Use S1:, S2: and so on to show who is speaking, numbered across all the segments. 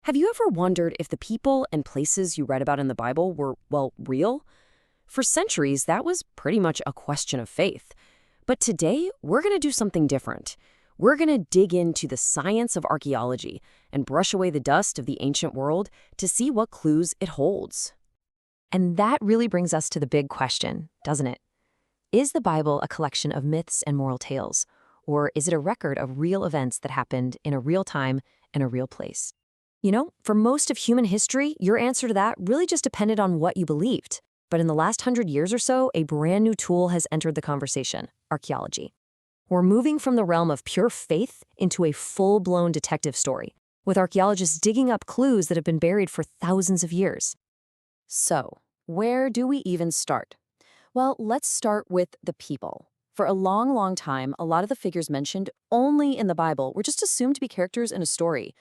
S1: Have you ever wondered if the people and places you read about in the Bible were, well, real? For centuries, that was pretty much a question of faith. But today, we're going to do something different. We're going to dig into the science of archaeology and brush away the dust of the ancient world to see what clues it holds. And that really brings us to the big question, doesn't it? Is the Bible a collection of myths and moral tales? Or is it a record of real events that happened in a real time and a real place? You know, for most of human history, your answer to that really just depended on what you believed. But in the last 100 years or so, a brand new tool has entered the conversation: archaeology. We're moving from the realm of pure faith into a full-blown detective story, with archaeologists digging up clues that have been buried for thousands of years. So, where do we even start? Well, let's start with the people. For a long, long time, a lot of the figures mentioned only in the Bible were just assumed to be characters in a story.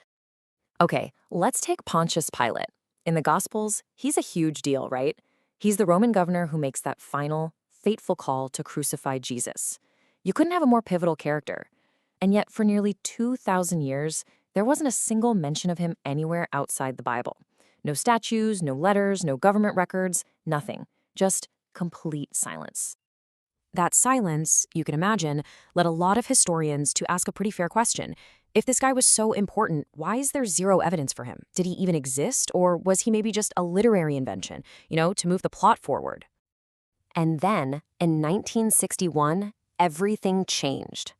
S1: Okay, let's take Pontius Pilate. In the Gospels, he's a huge deal, right? He's the Roman governor who makes that final, fateful call to crucify Jesus. You couldn't have a more pivotal character. And yet, for nearly 2,000 years, there wasn't a single mention of him anywhere outside the Bible. No statues, no letters, no government records, nothing. Just complete silence. That silence, you can imagine, led a lot of historians to ask a pretty fair question. If this guy was so important, why is there zero evidence for him? Did he even exist, or was he maybe just a literary invention, to move the plot forward? And then, in 1961, everything changed.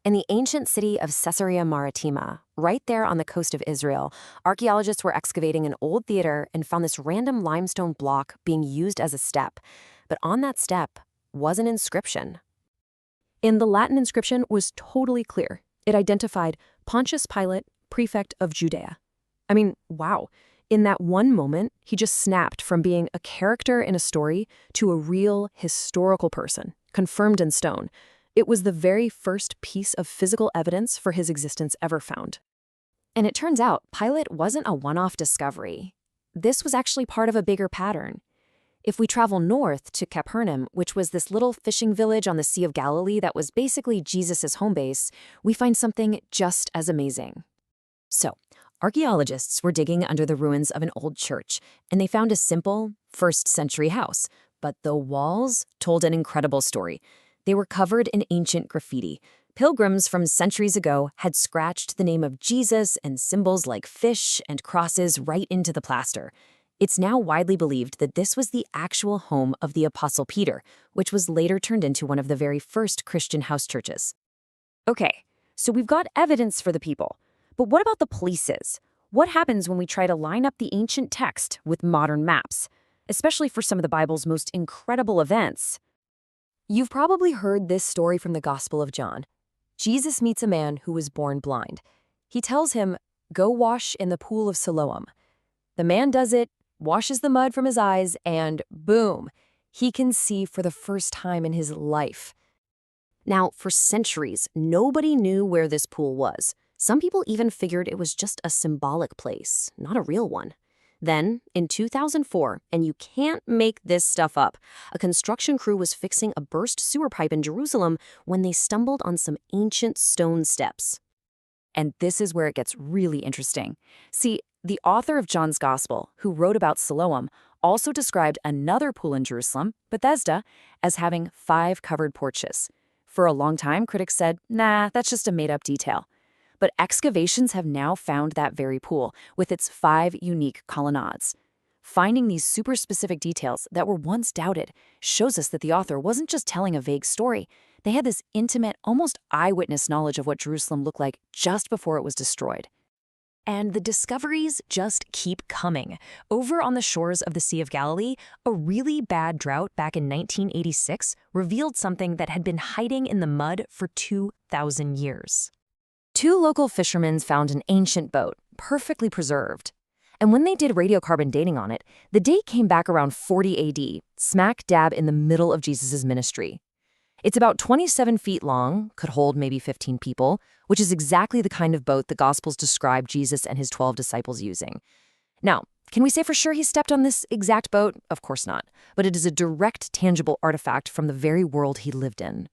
S1: In the ancient city of Caesarea Maritima, right there on the coast of Israel, archaeologists were excavating an old theater and found this random limestone block being used as a step. But on that step was an inscription. And the Latin inscription was totally clear. It identified Pontius Pilate, prefect of Judea. I mean, wow. In that one moment, he just snapped from being a character in a story to a real historical person, confirmed in stone. It was the very first piece of physical evidence for his existence ever found. And it turns out Pilate wasn't a one-off discovery. This was actually part of a bigger pattern. If we travel north to Capernaum, which was this little fishing village on the Sea of Galilee that was basically Jesus' home base, we find something just as amazing. So, archaeologists were digging under the ruins of an old church, and they found a simple, first-century house. But the walls told an incredible story. They were covered in ancient graffiti. Pilgrims from centuries ago had scratched the name of Jesus and symbols like fish and crosses right into the plaster. It's now widely believed that this was the actual home of the Apostle Peter, which was later turned into one of the very first Christian house churches. Okay, so we've got evidence for the people. But what about the places? What happens when we try to line up the ancient text with modern maps, especially for some of the Bible's most incredible events? You've probably heard this story from the Gospel of John. Jesus meets a man who was born blind. He tells him, "Go wash in the Pool of Siloam." The man does it, washes the mud from his eyes, and boom, he can see for the first time in his life. Now, for centuries, nobody knew where this pool was. Some people even figured it was just a symbolic place, not a real one. Then, in 2004, and you can't make this stuff up, a construction crew was fixing a burst sewer pipe in Jerusalem when they stumbled on some ancient stone steps. And this is where it gets really interesting. See, the author of John's Gospel, who wrote about Siloam, also described another pool in Jerusalem, Bethesda, as having 5 covered porches. For a long time, critics said, nah, that's just a made-up detail. But excavations have now found that very pool, with its 5 unique colonnades. Finding these super specific details that were once doubted shows us that the author wasn't just telling a vague story. They had this intimate, almost eyewitness knowledge of what Jerusalem looked like just before it was destroyed. And the discoveries just keep coming. Over on the shores of the Sea of Galilee, a really bad drought back in 1986 revealed something that had been hiding in the mud for 2,000 years. 2 local fishermen found an ancient boat, perfectly preserved. And when they did radiocarbon dating on it, the date came back around 40 AD, smack dab in the middle of Jesus' ministry. It's about 27 feet long, could hold maybe 15 people, which is exactly the kind of boat the Gospels describe Jesus and his 12 disciples using. Now, can we say for sure he stepped on this exact boat? Of course not, but it is a direct, tangible artifact from the very world he lived in.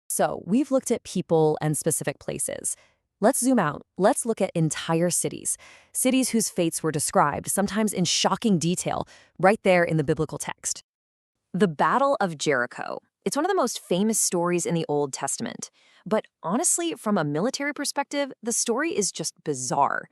S1: So, we've looked at people and specific places. Let's zoom out. Let's look at entire cities. Cities whose fates were described, sometimes in shocking detail, right there in the biblical text. The Battle of Jericho. It's one of the most famous stories in the Old Testament. But honestly, from a military perspective, the story is just bizarre.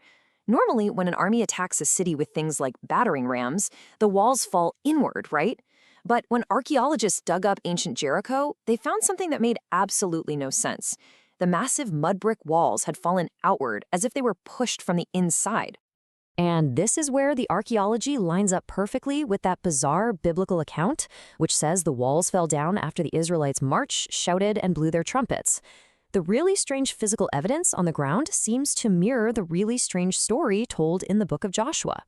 S1: Normally, when an army attacks a city with things like battering rams, the walls fall inward, right? But when archaeologists dug up ancient Jericho, they found something that made absolutely no sense. The massive mud brick walls had fallen outward as if they were pushed from the inside. And this is where the archaeology lines up perfectly with that bizarre biblical account, which says the walls fell down after the Israelites marched, shouted, and blew their trumpets. The really strange physical evidence on the ground seems to mirror the really strange story told in the book of Joshua.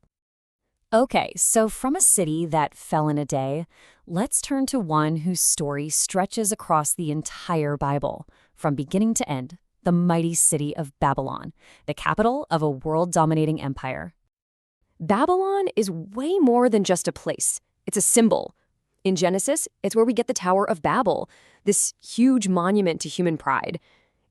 S1: Okay, so from a city that fell in a day, let's turn to one whose story stretches across the entire Bible, from beginning to end, the mighty city of Babylon, the capital of a world-dominating empire. Babylon is way more than just a place. It's a symbol. In Genesis, it's where we get the Tower of Babel, this huge monument to human pride.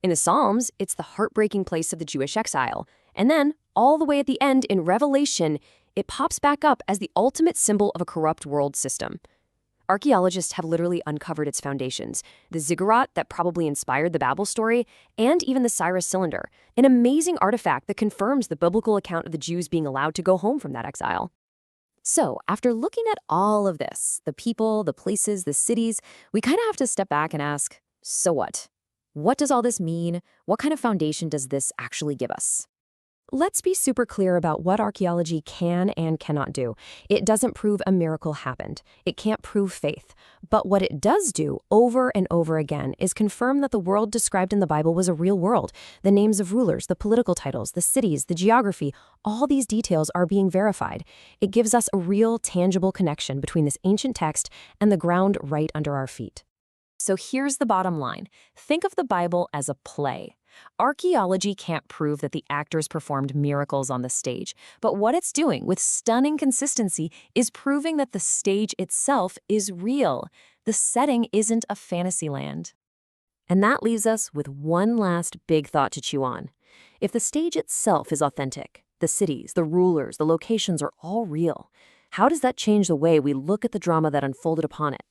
S1: In the Psalms, it's the heartbreaking place of the Jewish exile. And then, all the way at the end in Revelation, it pops back up as the ultimate symbol of a corrupt world system. Archaeologists have literally uncovered its foundations, the ziggurat that probably inspired the Babel story, and even the Cyrus cylinder, an amazing artifact that confirms the biblical account of the Jews being allowed to go home from that exile. So, after looking at all of this, the people, the places, the cities, we kind of have to step back and ask, so what? What does all this mean? What kind of foundation does this actually give us? Let's be super clear about what archaeology can and cannot do. It doesn't prove a miracle happened. It can't prove faith. But what it does do over and over again is confirm that the world described in the Bible was a real world. The names of rulers, the political titles, the cities, the geography, all these details are being verified. It gives us a real, tangible connection between this ancient text and the ground right under our feet. So here's the bottom line. Think of the Bible as a play. Archaeology can't prove that the actors performed miracles on the stage, but what it's doing with stunning consistency is proving that the stage itself is real. The setting isn't a fantasy land. And that leaves us with one last big thought to chew on. If the stage itself is authentic, the cities, the rulers, the locations are all real, how does that change the way we look at the drama that unfolded upon it?